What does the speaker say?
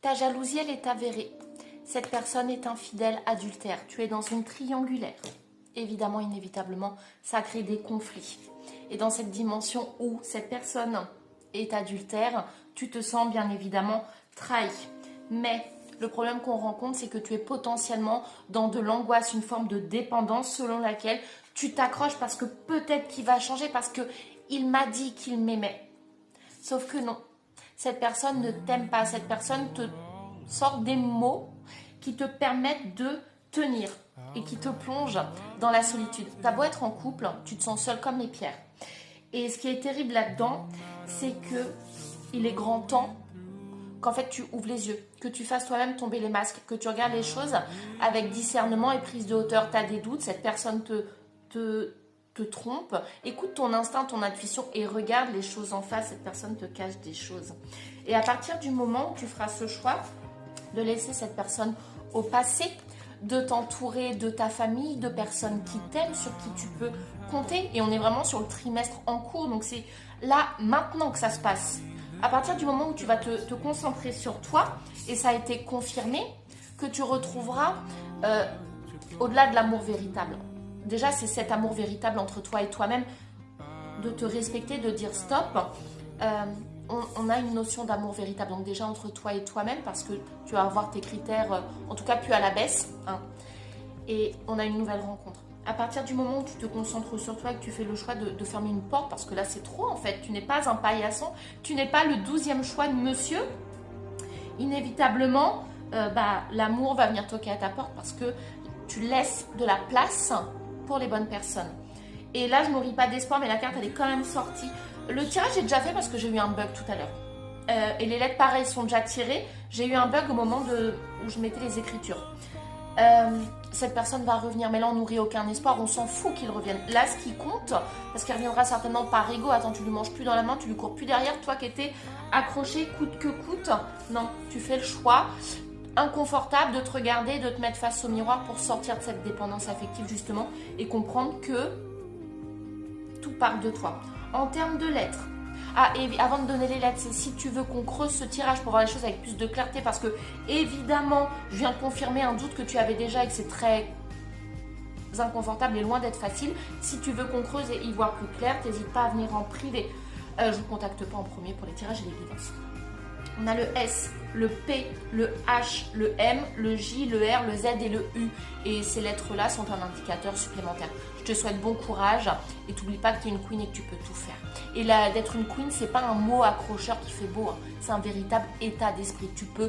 Ta jalousie, elle est avérée. Cette personne est infidèle, adultère. Tu es dans une triangulaire. Évidemment, inévitablement, ça crée des conflits. Et dans cette dimension où cette personne est adultère, tu te sens bien évidemment trahi. Mais le problème qu'on rencontre, c'est que tu es potentiellement dans de l'angoisse, une forme de dépendance selon laquelle tu t'accroches parce que peut-être qu'il va changer, parce qu'il m'a dit qu'il m'aimait. Sauf que non, cette personne ne t'aime pas, cette personne te sort des mots qui te permettent de tenir et qui te plongent dans la solitude. T'as beau être en couple, tu te sens seul comme les pierres. Et ce qui est terrible là-dedans, c'est que il est grand temps qu'en fait tu ouvres les yeux, que tu fasses toi-même tomber les masques, que tu regardes les choses avec discernement et prise de hauteur. Tu as des doutes, cette personne te trompe. Écoute ton instinct, ton intuition et regarde les choses en face. Cette personne te cache des choses. Et à partir du moment où tu feras ce choix de laisser cette personne au passé, de t'entourer de ta famille, de personnes qui t'aiment, sur qui tu peux compter. Et on est vraiment sur le trimestre en cours, donc c'est là, maintenant que ça se passe. À partir du moment où tu vas te concentrer sur toi, et ça a été confirmé, que tu retrouveras au-delà de l'amour véritable. Déjà, c'est cet amour véritable entre toi et toi-même, de te respecter, de dire stop. On a une notion d'amour véritable, donc déjà entre toi et toi-même, parce que tu vas avoir tes critères, en tout cas plus à la baisse, hein, et on a une nouvelle rencontre. À partir du moment où tu te concentres sur toi et que tu fais le choix de fermer une porte, parce que là c'est trop en fait, tu n'es pas un paillasson, tu n'es pas le 12e choix de monsieur, inévitablement, l'amour va venir toquer à ta porte parce que tu laisses de la place pour les bonnes personnes. Et là je ne nourris pas d'espoir, mais la carte elle est quand même sortie. Le tirage est déjà fait parce que j'ai eu un bug tout à l'heure. Et les lettres pareilles sont déjà tirées. J'ai eu un bug au moment où je mettais les écritures. Cette personne va revenir, mais là on nourrit aucun espoir, on s'en fout qu'il revienne. Là ce qui compte, parce qu'il reviendra certainement par ego, attends, tu lui manges plus dans la main, tu lui cours plus derrière, toi qui étais accroché coûte que coûte. Non, tu fais le choix inconfortable de te regarder, de te mettre face au miroir pour sortir de cette dépendance affective justement et comprendre que tout part de toi. En termes de lettres, et avant de donner les lettres, c'est si tu veux qu'on creuse ce tirage pour voir les choses avec plus de clarté, parce que évidemment, je viens de confirmer un doute que tu avais déjà et que c'est très inconfortable et loin d'être facile. Si tu veux qu'on creuse et y voir plus clair, n'hésite pas à venir en privé. Je ne vous contacte pas en premier pour les tirages et les guidances. On a le S, le P, le H, le M, le J, le R, le Z et le U. Et ces lettres-là sont un indicateur supplémentaire. Je te souhaite bon courage et t'oublie pas que tu es une queen et que tu peux tout faire. Et d'être une queen, c'est pas un mot accrocheur qui fait beau, hein. C'est un véritable état d'esprit. Tu peux